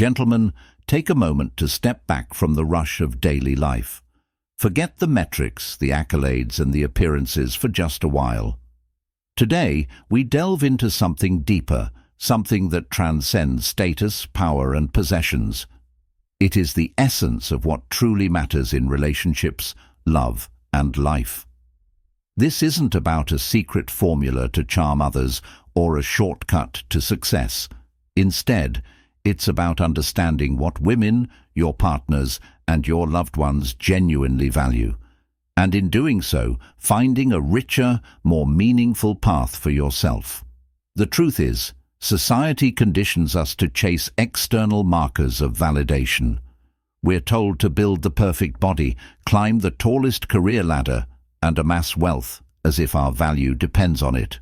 Gentlemen, take a moment to step back from the rush of daily life. Forget the metrics, the accolades, and the appearances for just a while. Today, we delve into something deeper, something that transcends status, power, and possessions. It is the essence of what truly matters in relationships, love, and life. This isn't about a secret formula to charm others or a shortcut to success. Instead, it's about understanding what women, your partners, and your loved ones genuinely value, and in doing so, finding a richer, more meaningful path for yourself. The truth is, society conditions us to chase external markers of validation. We're told to build the perfect body, climb the tallest career ladder, and amass wealth as if our value depends on it.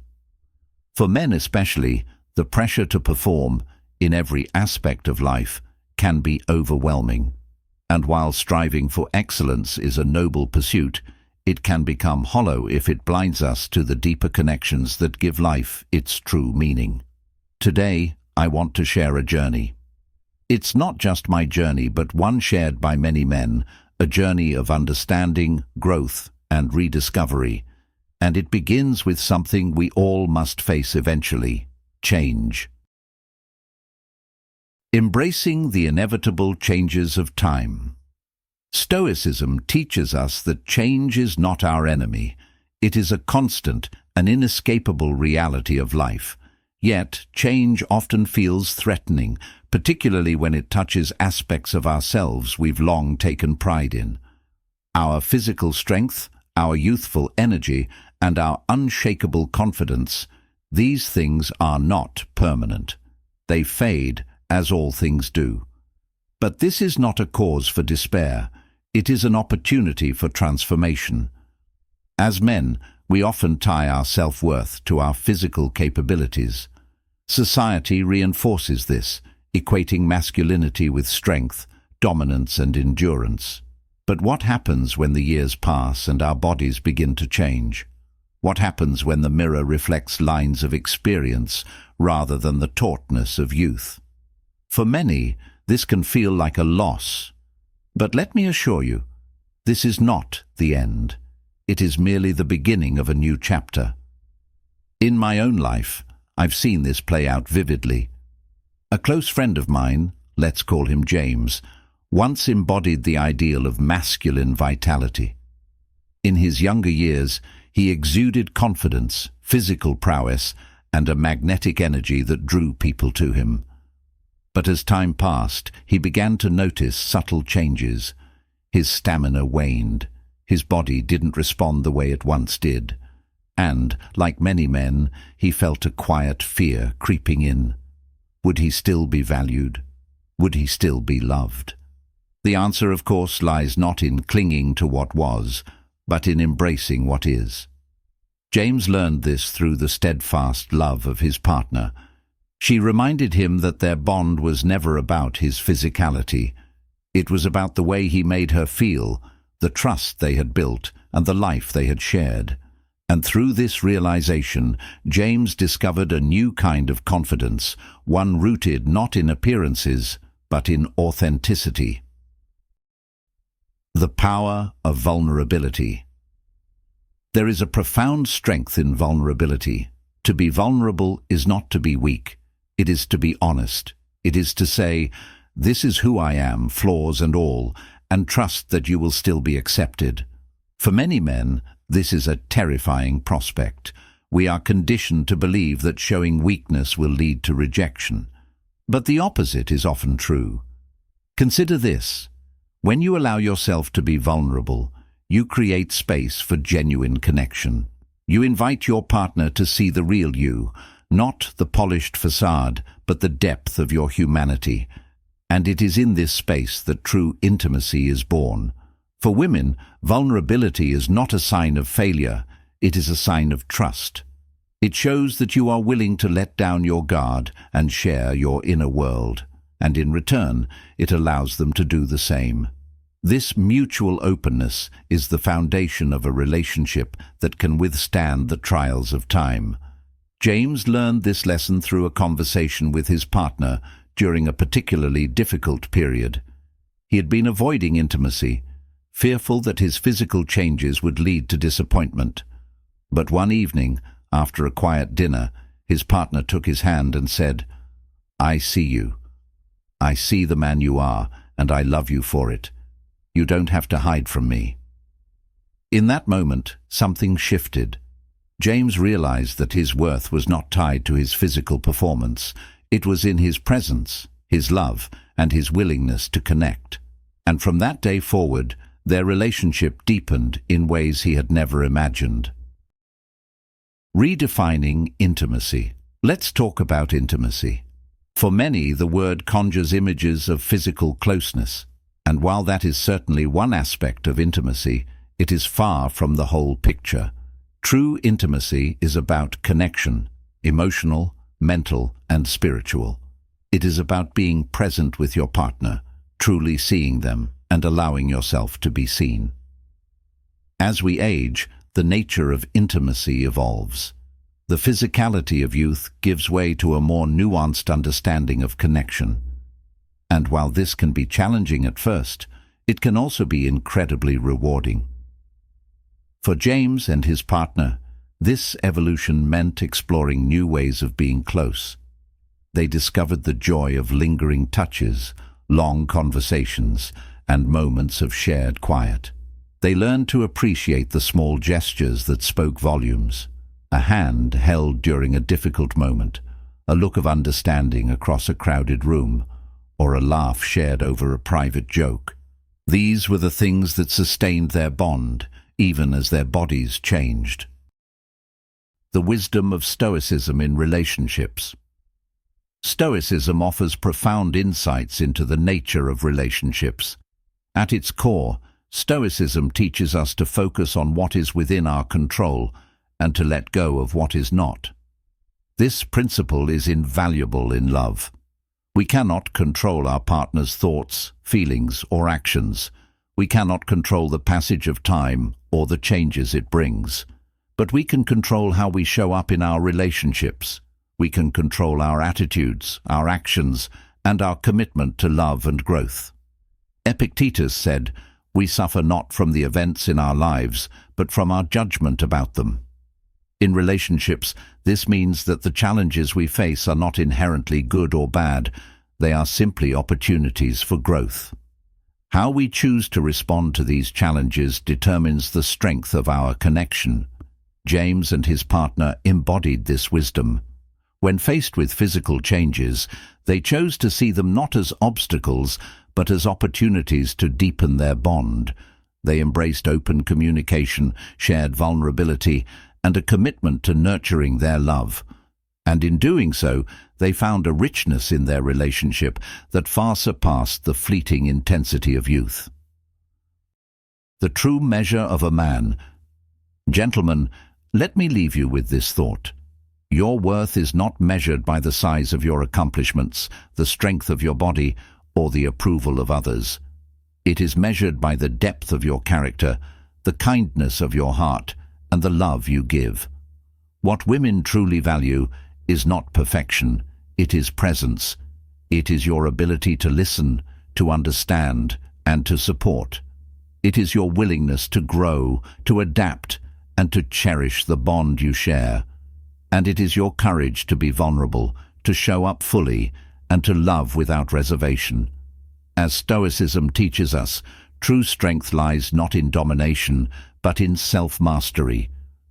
For men especially, the pressure to perform in every aspect of life can be overwhelming. And while striving for excellence is a noble pursuit, it can become hollow if it blinds us to the deeper connections that give life its true meaning. Today, I want to share a journey. It's not just my journey, but one shared by many men, a journey of understanding, growth, and rediscovery. And it begins with something we all must face eventually: change. Embracing the inevitable changes of time. Stoicism teaches us that change is not our enemy. It is a constant, an inescapable reality of life. Yet, change often feels threatening, particularly when it touches aspects of ourselves we've long taken pride in. Our physical strength, our youthful energy, and our unshakable confidence, these things are not permanent. They fade, as all things do. But this is not a cause for despair. It is an opportunity for transformation. As men, we often tie our self-worth to our physical capabilities. Society reinforces this, equating masculinity with strength, dominance, and endurance. But what happens when the years pass and our bodies begin to change? What happens when the mirror reflects lines of experience rather than the tautness of youth? For many, this can feel like a loss. But let me assure you, this is not the end. It is merely the beginning of a new chapter. In my own life, I've seen this play out vividly. A close friend of mine, let's call him James, once embodied the ideal of masculine vitality. In his younger years, he exuded confidence, physical prowess, and a magnetic energy that drew people to him. But as time passed, he began to notice subtle changes. His stamina waned. His body didn't respond the way it once did. And, like many men, he felt a quiet fear creeping in. Would he still be valued? Would he still be loved? The answer, of course, lies not in clinging to what was, but in embracing what is. James learned this through the steadfast love of his partner. She reminded him that their bond was never about his physicality. It was about the way he made her feel, the trust they had built, and the life they had shared. And through this realization, James discovered a new kind of confidence, one rooted not in appearances, but in authenticity. The power of vulnerability. There is a profound strength in vulnerability. To be vulnerable is not to be weak. It is to be honest. It is to say, "This is who I am, flaws and all," and trust that you will still be accepted. For many men, this is a terrifying prospect. We are conditioned to believe that showing weakness will lead to rejection. But the opposite is often true. Consider this. When you allow yourself to be vulnerable, you create space for genuine connection. You invite your partner to see the real you, not the polished facade, but the depth of your humanity. And it is in this space that true intimacy is born. For women, vulnerability is not a sign of failure, it is a sign of trust. It shows that you are willing to let down your guard and share your inner world, and in return, it allows them to do the same. This mutual openness is the foundation of a relationship that can withstand the trials of time. James learned this lesson through a conversation with his partner during a particularly difficult period. He had been avoiding intimacy, fearful that his physical changes would lead to disappointment. But one evening, after a quiet dinner, his partner took his hand and said, "I see you. I see the man you are, and I love you for it. You don't have to hide from me." In that moment, something shifted. James realized that his worth was not tied to his physical performance. It was in his presence, his love, and his willingness to connect. And from that day forward, their relationship deepened in ways he had never imagined. Redefining intimacy. Let's talk about intimacy. For many, the word conjures images of physical closeness, and while that is certainly one aspect of intimacy, it is far from the whole picture. True intimacy is about connection, emotional, mental, and spiritual. It is about being present with your partner, truly seeing them, and allowing yourself to be seen. As we age, the nature of intimacy evolves. The physicality of youth gives way to a more nuanced understanding of connection. And while this can be challenging at first, it can also be incredibly rewarding. For James and his partner, this evolution meant exploring new ways of being close. They discovered the joy of lingering touches, long conversations, and moments of shared quiet. They learned to appreciate the small gestures that spoke volumes. A hand held during a difficult moment, a look of understanding across a crowded room, or a laugh shared over a private joke. These were the things that sustained their bond, even as their bodies changed. The wisdom of Stoicism in relationships. Stoicism offers profound insights into the nature of relationships. At its core, Stoicism teaches us to focus on what is within our control and to let go of what is not. This principle is invaluable in love. We cannot control our partner's thoughts, feelings, or actions. We cannot control the passage of time or the changes it brings. But we can control how we show up in our relationships. We can control our attitudes, our actions, and our commitment to love and growth. Epictetus said, "We suffer not from the events in our lives, but from our judgment about them." In relationships, this means that the challenges we face are not inherently good or bad. They are simply opportunities for growth. How we choose to respond to these challenges determines the strength of our connection. James and his partner embodied this wisdom. When faced with physical changes, they chose to see them not as obstacles, but as opportunities to deepen their bond. They embraced open communication, shared vulnerability, and a commitment to nurturing their love. And in doing so, they found a richness in their relationship that far surpassed the fleeting intensity of youth. The true measure of a man. Gentlemen, let me leave you with this thought. Your worth is not measured by the size of your accomplishments, the strength of your body, or the approval of others. It is measured by the depth of your character, the kindness of your heart, and the love you give. What women truly value is not perfection, it is presence. It is your ability to listen, to understand, and to support. It is your willingness to grow, to adapt, and to cherish the bond you share. And it is your courage to be vulnerable, to show up fully, and to love without reservation. As Stoicism teaches us, true strength lies not in domination, but in self-mastery.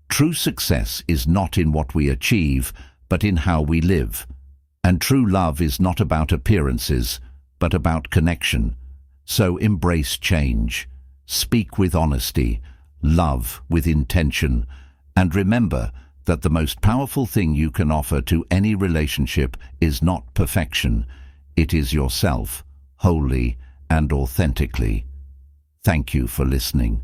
True success is not in what we achieve, but in how we live. And true love is not about appearances, but about connection. So embrace change. Speak with honesty. Love with intention. And remember that the most powerful thing you can offer to any relationship is not perfection. It is yourself, wholly and authentically. Thank you for listening.